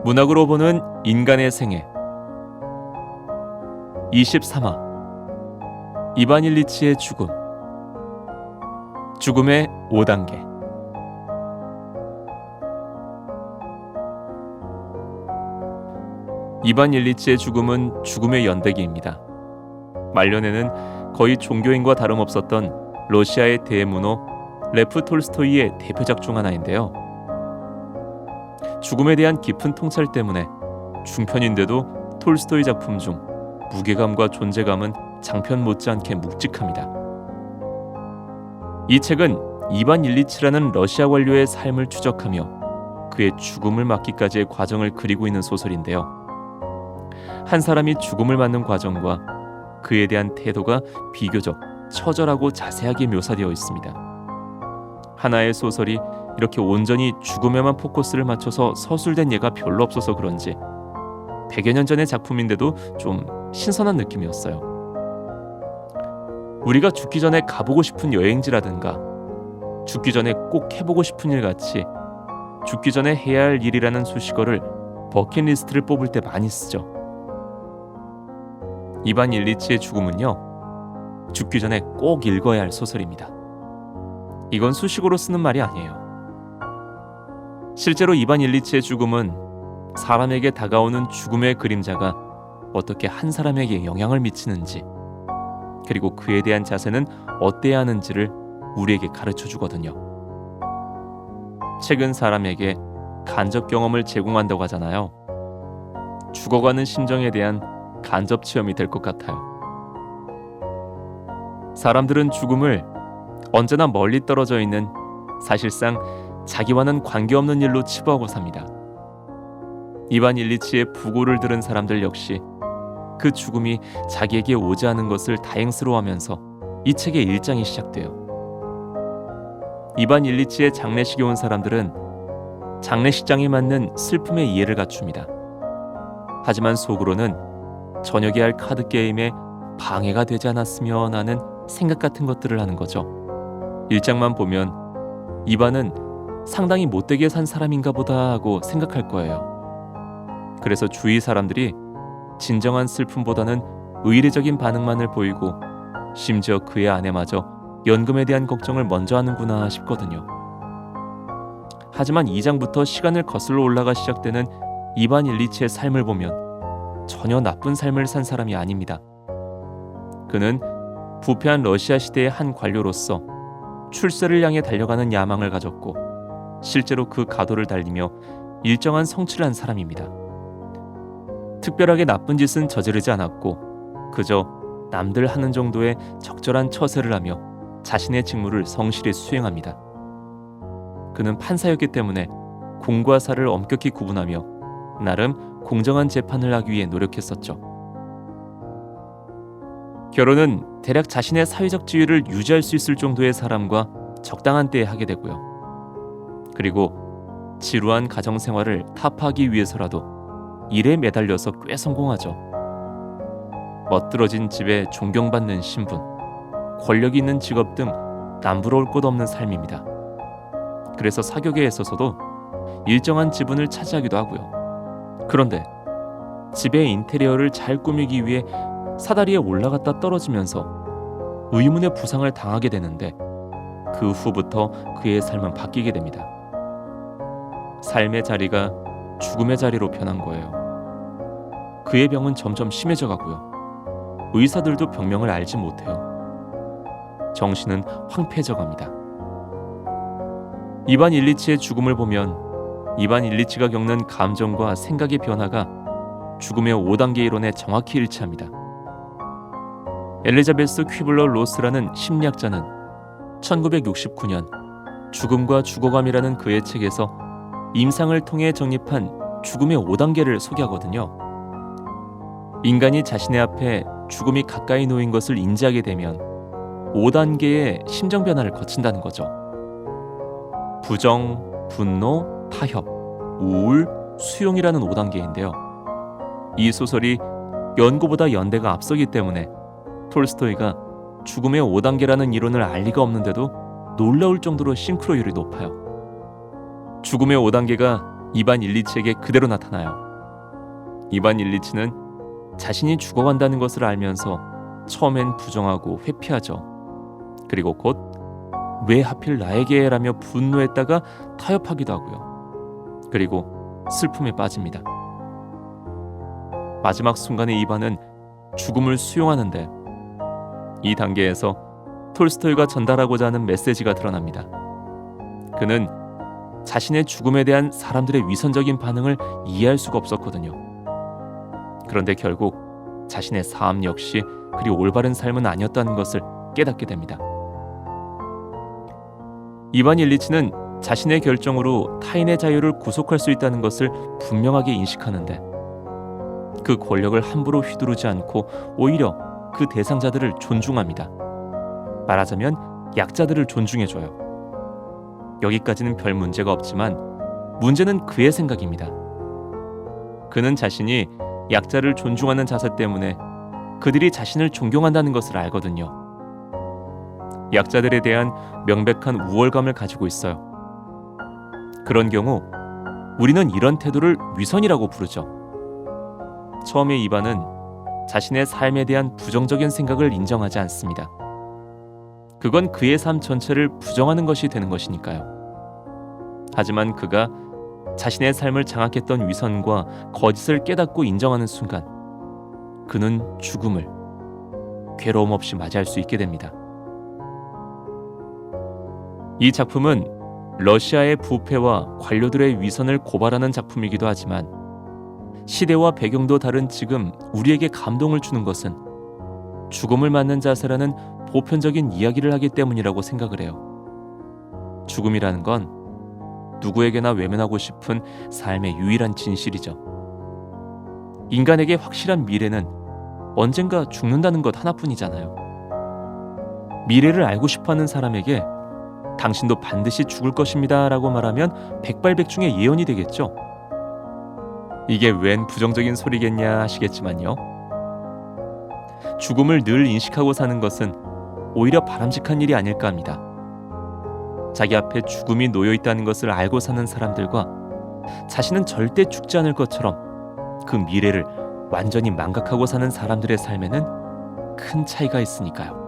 문학으로 보는 인간의 생애 23화 이반 일리치의 죽음 죽음의 5단계 이반 일리치의 죽음은 죽음의 연대기입니다. 말년에는 거의 종교인과 다름없었던 러시아의 대문호 레프 톨스토이의 대표작 중 하나인데요. 죽음에 대한 깊은 통찰 때문에 중편인데도 톨스토이 작품 중 무게감과 존재감은 장편 못지않게 묵직합니다. 이 책은 이반 일리치라는 러시아 관료의 삶을 추적하며 그의 죽음을 맞기까지의 과정을 그리고 있는 소설인데요. 한 사람이 죽음을 맞는 과정과 그에 대한 태도가 비교적 처절하고 자세하게 묘사되어 있습니다. 하나의 소설이 이렇게 온전히 죽음에만 포커스를 맞춰서 서술된 예가 별로 없어서 그런지 100여 년 전의 작품인데도 좀 신선한 느낌이었어요. 우리가 죽기 전에 가보고 싶은 여행지라든가 죽기 전에 꼭 해보고 싶은 일 같이 죽기 전에 해야 할 일이라는 수식어를 버킷리스트를 뽑을 때 많이 쓰죠. 이반 일리치의 죽음은요, 죽기 전에 꼭 읽어야 할 소설입니다. 이건 수식어로 쓰는 말이 아니에요. 실제로 이반 일리치의 죽음은 사람에게 다가오는 죽음의 그림자가 어떻게 한 사람에게 영향을 미치는지, 그리고 그에 대한 자세는 어때야 하는지를 우리에게 가르쳐 주거든요. 책은 사람에게 간접 경험을 제공한다고 하잖아요. 죽어가는 심정에 대한 간접 체험이 될 것 같아요. 사람들은 죽음을 언제나 멀리 떨어져 있는, 사실상 자기와는 관계없는 일로 치부하고 삽니다. 이반 일리치의 부고를 들은 사람들 역시 그 죽음이 자기에게 오지 않은 것을 다행스러워하면서 이 책의 1장이 시작돼요. 이반 일리치의 장례식에 온 사람들은 장례식장에 맞는 슬픔의 이해를 갖춥니다. 하지만 속으로는 저녁에 할 카드게임에 방해가 되지 않았으면 하는 생각 같은 것들을 하는 거죠. 1장만 보면 이반은 상당히 못되게 산 사람인가 보다 하고 생각할 거예요. 그래서 주위 사람들이 진정한 슬픔보다는 의례적인 반응만을 보이고 심지어 그의 아내마저 연금에 대한 걱정을 먼저 하는구나 싶거든요. 하지만 2장부터 시간을 거슬러 올라가 시작되는 이반 일리치의 삶을 보면 전혀 나쁜 삶을 산 사람이 아닙니다. 그는 부패한 러시아 시대의 한 관료로서 출세를 향해 달려가는 야망을 가졌고 실제로 그 가도를 달리며 일정한 성취를 한 사람입니다. 특별하게 나쁜 짓은 저지르지 않았고 그저 남들 하는 정도의 적절한 처세를 하며 자신의 직무를 성실히 수행합니다. 그는 판사였기 때문에 공과 사를 엄격히 구분하며 나름 공정한 재판을 하기 위해 노력했었죠. 결혼은 대략 자신의 사회적 지위를 유지할 수 있을 정도의 사람과 적당한 때에 하게 되고요. 그리고 지루한 가정생활을 타파하기 위해서라도 일에 매달려서 꽤 성공하죠. 멋들어진 집에 존경받는 신분, 권력이 있는 직업 등 남부러울 것 없는 삶입니다. 그래서 사교계에 있어서도 일정한 지분을 차지하기도 하고요. 그런데 집의 인테리어를 잘 꾸미기 위해 사다리에 올라갔다 떨어지면서 의문의 부상을 당하게 되는데 그 후부터 그의 삶은 바뀌게 됩니다. 삶의 자리가 죽음의 자리로 변한 거예요. 그의 병은 점점 심해져 가고요. 의사들도 병명을 알지 못해요. 정신은 황폐해져 갑니다. 이반 일리치의 죽음을 보면 이반 일리치가 겪는 감정과 생각의 변화가 죽음의 5단계 이론에 정확히 일치합니다. 엘리자베스 퀴블러 로스라는 심리학자는 1969년 죽음과 죽어감이라는 그의 책에서 임상을 통해 정립한 죽음의 5단계를 소개하거든요. 인간이 자신의 앞에 죽음이 가까이 놓인 것을 인지하게 되면 5단계의 심정 변화를 거친다는 거죠. 부정, 분노, 타협, 우울, 수용이라는 5단계인데요. 이 소설이 연고보다 연대가 앞서기 때문에 톨스토이가 죽음의 5단계라는 이론을 알 리가 없는데도 놀라울 정도로 싱크로율이 높아요. 죽음의 5단계가 이반 일리치에게 그대로 나타나요. 이반 일리치는 자신이 죽어간다는 것을 알면서 처음엔 부정하고 회피하죠. 그리고 곧 왜 하필 나에게 라며 분노했다가 타협하기도 하고요. 그리고 슬픔에 빠집니다. 마지막 순간에 이반은 죽음을 수용하는데 이 단계에서 톨스토이가 전달하고자 하는 메시지가 드러납니다. 그는 자신의 죽음에 대한 사람들의 위선적인 반응을 이해할 수가 없었거든요. 그런데 결국 자신의 삶 역시 그리 올바른 삶은 아니었다는 것을 깨닫게 됩니다. 이반 일리치는 자신의 결정으로 타인의 자유를 구속할 수 있다는 것을 분명하게 인식하는데 그 권력을 함부로 휘두르지 않고 오히려 그 대상자들을 존중합니다. 말하자면 약자들을 존중해줘요. 여기까지는 별 문제가 없지만 문제는 그의 생각입니다. 그는 자신이 약자를 존중하는 자세 때문에 그들이 자신을 존경한다는 것을 알거든요. 약자들에 대한 명백한 우월감을 가지고 있어요. 그런 경우 우리는 이런 태도를 위선이라고 부르죠. 처음에 이반은 자신의 삶에 대한 부정적인 생각을 인정하지 않습니다. 그건 그의 삶 전체를 부정하는 것이 되는 것이니까요. 하지만 그가 자신의 삶을 장악했던 위선과 거짓을 깨닫고 인정하는 순간 그는 죽음을 괴로움 없이 맞이할 수 있게 됩니다. 이 작품은 러시아의 부패와 관료들의 위선을 고발하는 작품이기도 하지만 시대와 배경도 다른 지금 우리에게 감동을 주는 것은 죽음을 맞는 자세라는 보편적인 이야기를 하기 때문이라고 생각을 해요. 죽음이라는 건 누구에게나 외면하고 싶은 삶의 유일한 진실이죠. 인간에게 확실한 미래는 언젠가 죽는다는 것 하나뿐이잖아요. 미래를 알고 싶어하는 사람에게 당신도 반드시 죽을 것입니다 라고 말하면 백발백중의 예언이 되겠죠. 이게 웬 부정적인 소리겠냐 하시겠지만요. 죽음을 늘 인식하고 사는 것은 오히려 바람직한 일이 아닐까 합니다. 자기 앞에 죽음이 놓여 있다는 것을 알고 사는 사람들과 자신은 절대 죽지 않을 것처럼 그 미래를 완전히 망각하고 사는 사람들의 삶에는 큰 차이가 있으니까요.